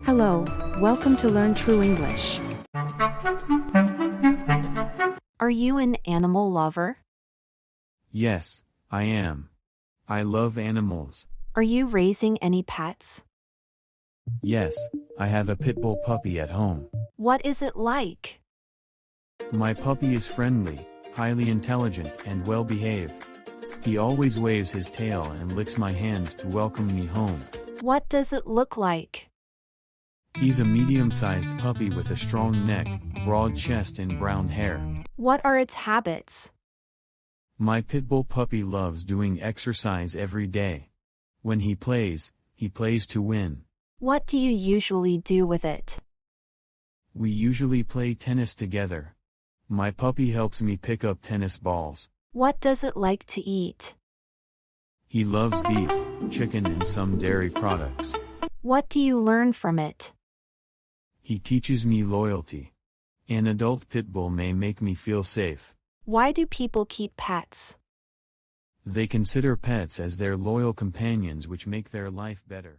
Hello, welcome to Learn True English. Are you an animal lover? Yes, I am. I love animals. Are you raising any pets? Yes, I have a pit bull puppy at home. What is it like? My puppy is friendly, highly intelligent, and well behaved. He always waves his tail and licks my hand to welcome me home. What does it look like? He's a medium-sized puppy with a strong neck, broad chest, and brown hair. What are its habits? My pit bull puppy loves doing exercise every day. When he plays to win. What do you usually do with it? We usually play tennis together. My puppy helps me pick up tennis balls. What does it like to eat? He loves beef, chicken, and some dairy products. What do you learn from it? He teaches me loyalty. An adult pit bull may make me feel safe. Why do people keep pets? They consider pets as their loyal companions, which make their life better.